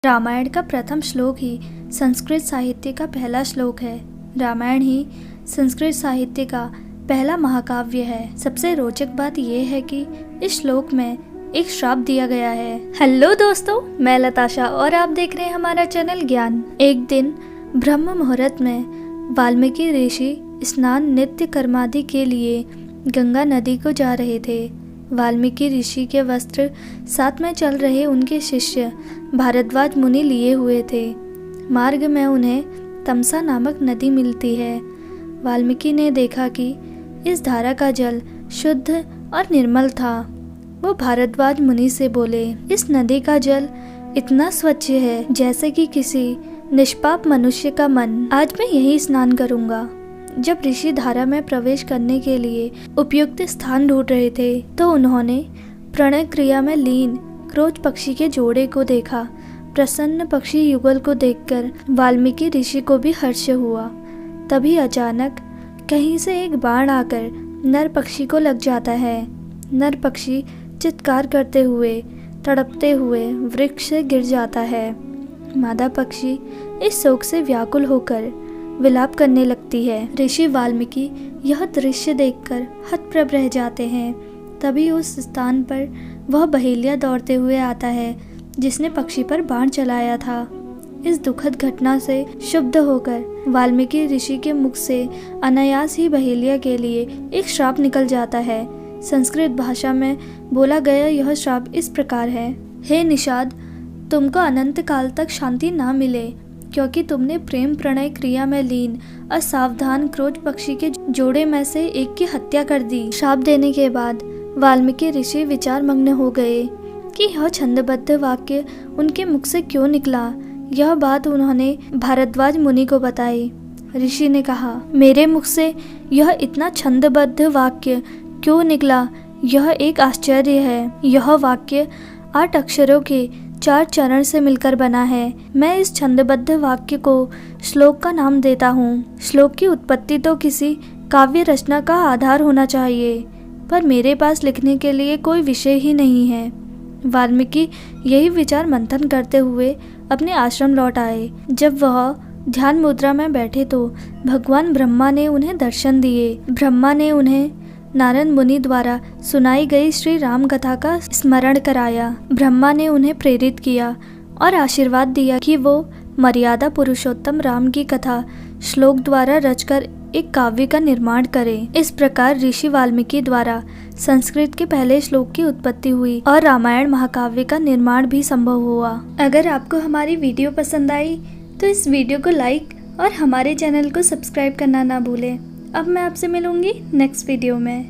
रामायण का प्रथम श्लोक ही संस्कृत साहित्य का पहला श्लोक है। रामायण ही संस्कृत साहित्य का पहला महाकाव्य है। सबसे रोचक बात यह है कि इस श्लोक में एक श्राप दिया गया है। हेलो दोस्तों, मैं लताशा और आप देख रहे हैं हमारा चैनल ज्ञान। एक दिन ब्रह्म मुहूर्त में वाल्मीकि ऋषि स्नान नित्य कर्मादि के लिए गंगा नदी को जा रहे थे। वाल्मीकि ऋषि के वस्त्र साथ में चल रहे उनके शिष्य भारद्वाज मुनि लिए हुए थे। मार्ग में उन्हें तमसा नामक नदी मिलती है। वाल्मीकि ने देखा कि इस धारा का जल शुद्ध और निर्मल था। वो भारद्वाज मुनि से बोले, इस नदी का जल इतना स्वच्छ है जैसे कि किसी निष्पाप मनुष्य का मन। आज मैं यही स्नान करूंगा। जब ऋषि धारा में प्रवेश करने के लिए उपयुक्त स्थान ढूंढ रहे थे तो उन्होंने प्रणय क्रिया में लीन क्रोच पक्षी के जोड़े को देखा। प्रसन्न पक्षी युगल को देखकर वाल्मीकि ऋषि को भी हर्ष हुआ। तभी अचानक कहीं से एक बाण आकर नर पक्षी को लग जाता है। नर पक्षी चित्कार करते हुए तड़पते हुए वृक्ष से गिर जाता है। मादा पक्षी इस शोक से व्याकुल होकर विलाप करने लगती है। ऋषि वाल्मीकि यह दृश्य देखकर हतप्रभ रह जाते हैं। तभी उस स्थान पर वह बहेलिया दौड़ते हुए आता है जिसने पक्षी पर बाण चलाया था। इस दुखद घटना से क्षुब्ध होकर वाल्मीकि ऋषि के मुख से अनायास ही बहेलिया के लिए एक श्राप निकल जाता है। संस्कृत भाषा में बोला गया यह श्राप इस प्रकार है, हे निषाद, तुमको अनंत काल तक शांति ना मिले क्योंकि तुमने प्रेम प्रणय क्रिया में लीन असावधान क्रोच पक्षी के जोड़े में से एक की हत्या कर दी। श्राप देने के बाद वाल्मीकि ऋषि विचार मग्न हो गए कि यह छंदबद्ध वाक्य उनके मुख से क्यों निकला। यह बात उन्होंने भारद्वाज मुनि को बताई। ऋषि ने कहा, मेरे मुख से यह इतना छंदबद्ध वाक्य क्यों निकला, यह एक आश्चर्य है। यह वाक्य 8 अक्षरों के 4 चरण से मिलकर बना है। मैं इस छंदबद्ध वाक्य को श्लोक का नाम देता हूँ। श्लोक की उत्पत्ति तो किसी काव्य रचना का आधार होना चाहिए, पर मेरे पास लिखने के लिए कोई विषय ही नहीं है। वाल्मीकि यही विचार मंथन करते हुए अपने आश्रम लौट आए। जब वह ध्यान मुद्रा में बैठे तो भगवान ब्रह्मा ने उन्हें दर्शन दिए। ब्रह्मा ने उन्हें नारद मुनि द्वारा सुनाई गई श्री राम कथा का स्मरण कराया। ब्रह्मा ने उन्हें प्रेरित किया और आशीर्वाद दिया कि वो मर्यादा पुरुषोत्तम राम की कथा श्लोक द्वारा रचकर एक काव्य का निर्माण करें। इस प्रकार ऋषि वाल्मीकि द्वारा संस्कृत के पहले श्लोक की उत्पत्ति हुई और रामायण महाकाव्य का निर्माण भी संभव हुआ। अगर आपको हमारी वीडियो पसंद आई तो इस वीडियो को लाइक और हमारे चैनल को सब्सक्राइब करना ना भूलें। अब मैं आपसे मिलूंगी नेक्स्ट वीडियो में।